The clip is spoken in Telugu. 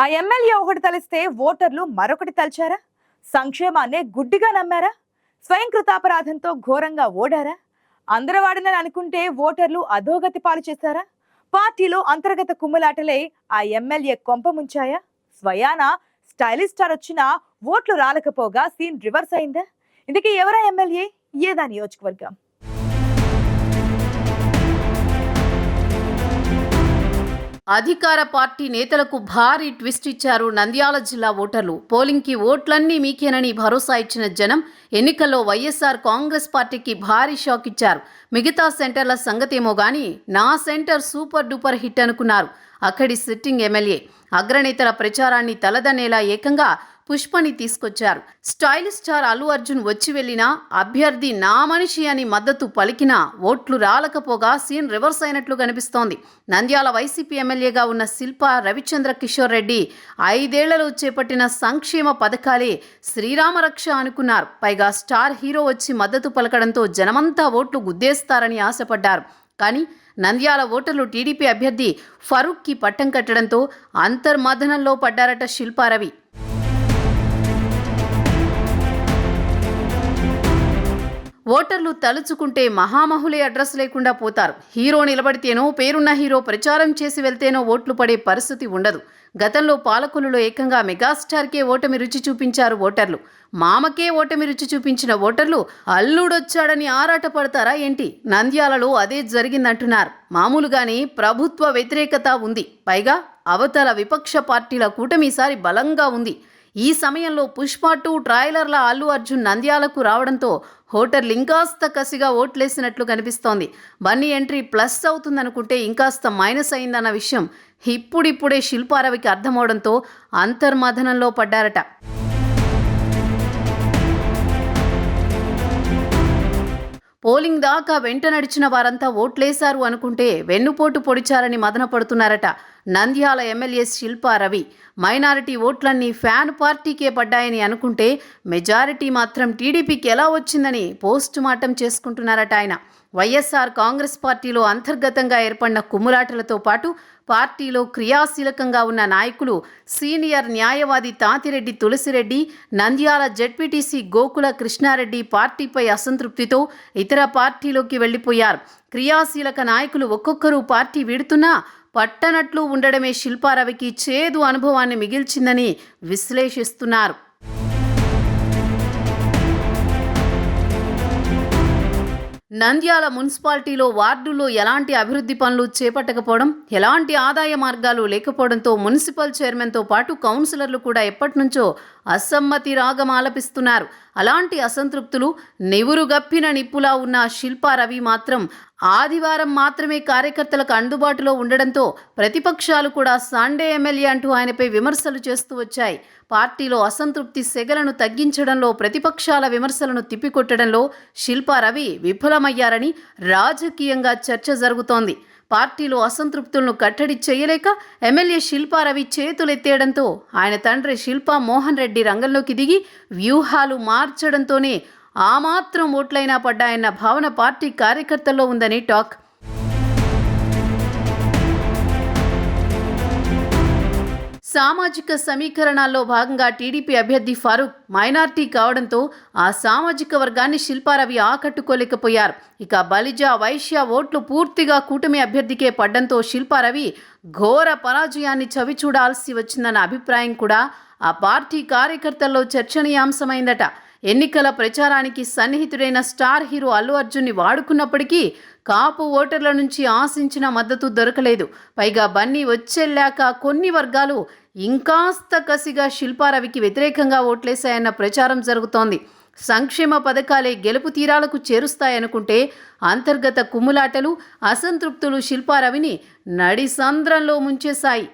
ఆ ఎమ్మెల్యే ఒకటి తలిస్తే ఓటర్లు మరొకటి తలిచారా? సంక్షేమాన్నే గుడ్డిగా నమ్మారా? స్వయం కృతాపరాధంతో ఘోరంగా ఓడారా? అందరూ వాడినని అనుకుంటే ఓటర్లు అధోగతి పాలు చేశారా? పార్టీలో అంతర్గత కుమ్ములాటలే ఆ ఎమ్మెల్యే కొంప ముంచాయా? స్వయాన స్టైలిష్ స్టార్ వచ్చినా ఓట్లు రాలకపోగా సీన్ రివర్స్ అయిందా? ఇందుకే ఎవరా ఎమ్మెల్యే? ఏదా నియోజకవర్గం? అధికార పార్టీ నేతలకు భారీ ట్విస్ట్ ఇచ్చారు నంద్యాల జిల్లా ఓటర్లు. పోలింగ్కి ఓట్లన్నీ మీకేనని భరోసా ఇచ్చిన జనం ఎన్నికల్లో వైఎస్ఆర్ కాంగ్రెస్ పార్టీకి భారీ షాక్ ఇచ్చారు. మిగతా సెంటర్ల సంగతేమో గానీ నా సెంటర్ సూపర్ డూపర్ హిట్ అనుకున్నారు అక్కడి సిట్టింగ్ ఎమ్మెల్యే. అగ్రనేతల ప్రచారాన్ని తలదన్నేలా ఏకంగా పుష్పని తీసుకొచ్చారు. స్టైలిష్ స్టార్ అల్లు అర్జున్ వచ్చి వెళ్లినా అభ్యర్థి నా మనిషి అని మద్దతు పలికినా ఓట్లు రాలకపోగా సీన్ రివర్స్ అయినట్లు కనిపిస్తోంది. నంద్యాల వైసీపీ ఎమ్మెల్యేగా ఉన్న శిల్పా రవిచంద్ర కిషోర్ రెడ్డి 5 ఏళ్లలో చేపట్టిన సంక్షేమ పథకాలే శ్రీరామరక్ష అనుకున్నారు. పైగా స్టార్ హీరో వచ్చి మద్దతు పలకడంతో జనమంతా ఓట్లు గుద్దేస్తారని ఆశపడ్డారు. కానీ నంద్యాల ఓటర్లు టీడీపీ అభ్యర్థి ఫరూక్కి పట్టం కట్టడంతో అంతర్మథనంలో పడ్డారట శిల్పారవి. ఓటర్లు తలుచుకుంటే మహామహులే అడ్రస్ లేకుండా పోతారు. హీరో నిలబడితేనో పేరున్న హీరో ప్రచారం చేసి వెళ్తేనో ఓట్లు పడే పరిస్థితి ఉండదు. గతంలో పాలకులలో ఏకంగా మెగాస్టార్కే ఓటమి రుచి చూపించారు ఓటర్లు. మామకే ఓటమి రుచి చూపించిన ఓటర్లు అల్లుడొచ్చాడని ఆరాట పడతారా ఏంటి? నంద్యాలలో అదే జరిగిందంటున్నారు. మామూలుగానే ప్రభుత్వ వ్యతిరేకత ఉంది. పైగా అవతల విపక్ష పార్టీల కూటమిసారి బలంగా ఉంది. ఈ సమయంలో పుష్ప 2 ట్రైలర్ల అల్లు అర్జున్ నంద్యాలకు రావడంతో ఓటర్లు ఇంకాస్త కసిగా ఓట్లేసినట్లు కనిపిస్తోంది. బన్నీ ఎంట్రీ ప్లస్ అవుతుందనుకుంటే ఇంకాస్త మైనస్ అయిందన్న విషయం ఇప్పుడిప్పుడే శిల్పారవికి అర్థమవడంతో అంతర్మథనంలో పడ్డారట. పోలింగ్ దాకా వెంట నడిచిన వారంతా ఓట్లేశారు అనుకుంటే వెన్నుపోటు పొడిచారని మదన పడుతున్నారట నంద్యాల ఎమ్మెల్యే శిల్పా రవి. మైనారిటీ ఓట్లన్నీ ఫ్యాన్ పార్టీకే పడ్డాయని అనుకుంటే మెజారిటీ మాత్రం టీడీపీకి ఎలా వచ్చిందని పోస్ట్ మార్టం చేసుకుంటున్నారట ఆయన. వైఎస్ఆర్ కాంగ్రెస్ పార్టీలో అంతర్గతంగా ఏర్పడిన కుమ్ములాటలతో పాటు పార్టీలో క్రియాశీలకంగా ఉన్న నాయకులు సీనియర్ న్యాయవాది తాతిరెడ్డి తులసిరెడ్డి, నంద్యాల జెడ్పీటీసీ గోకుల కృష్ణారెడ్డి పార్టీపై అసంతృప్తితో ఇతర పార్టీలోకి వెళ్లిపోయారు. క్రియాశీలక నాయకులు ఒక్కొక్కరు పార్టీ వీడుతున్నా పట్టనట్లు ఉండడమే శిల్పారవికి చేదు అనుభవాన్ని మిగిల్చిందని విశ్లేషిస్తున్నారు. నంద్యాల మున్సిపాలిటీలో వార్డుల్లో ఎలాంటి అభివృద్ధి పనులు చేపట్టకపోవడం, ఎలాంటి ఆదాయ మార్గాలు లేకపోవడంతో మున్సిపల్ చైర్మన్తో పాటు కౌన్సిలర్లు కూడా ఎప్పటినుంచో అసమ్మతి రాగం ఆలపిస్తున్నారు. అలాంటి అసంతృప్తులు నివురుగప్పిన నిప్పులా ఉన్న శిల్పా రవి మాత్రం ఆదివారం మాత్రమే కార్యకర్తలకు అందుబాటులో ఉండడంతో ప్రతిపక్షాలు కూడా సండే ఎమ్మెల్యే అంటూ ఆయనపై విమర్శలు చేస్తూ వచ్చాయి. పార్టీలో అసంతృప్తి సెగలను తగ్గించడంలో, ప్రతిపక్షాల విమర్శలను తిప్పికొట్టడంలో శిల్పా రవి విఫలమయ్యారని రాజకీయంగా చర్చ జరుగుతోంది. పార్టీలో అసంతృప్తులను కట్టడి చేయలేక ఎమ్మెల్యే శిల్పా రవి చేతులెత్తేయడంతో ఆయన తండ్రి శిల్పా మోహన్ రెడ్డి రంగంలోకి దిగి వ్యూహాలు మార్చడంతోనే ఆ మాత్రం ఓట్లైనా పడ్డాయన్న భావన పార్టీ కార్యకర్తల్లో ఉందని టాక్. సామాజిక సమీకరణాల్లో భాగంగా టీడీపీ అభ్యర్థి ఫరూక్ మైనార్టీ కావడంతో ఆ సామాజిక వర్గాన్ని శిల్పారవి ఆకట్టుకోలేకపోయారు. ఇక బలిజ, వైశ్య ఓట్లు పూర్తిగా కూటమి అభ్యర్థికే పడ్డంతో శిల్పారవి ఘోర పరాజయాన్ని చవిచూడాల్సి వచ్చిందన్న అభిప్రాయం కూడా ఆ పార్టీ కార్యకర్తల్లో చర్చనీయాంశమైందట. ఎన్నికల ప్రచారానికి సన్నిహితుడైన స్టార్ హీరో అల్లు అర్జున్ని వాడుకున్నప్పటికీ కాపు ఓటర్ల నుంచి ఆశించిన మద్దతు దొరకలేదు. పైగా బన్నీ వచ్చేళ్ళాక కొన్ని వర్గాలు ఇంకాస్త కసిగా శిల్పారవికి వ్యతిరేకంగా ఓట్లేశాయన్న ప్రచారం జరుగుతోంది. సంక్షేమ పథకాలే గెలుపు తీరాలకు చేరుస్తాయనుకుంటే అంతర్గత కుమ్ములాటలు, అసంతృప్తులు శిల్పారవిని నడిసంద్రంలో ముంచేశాయి.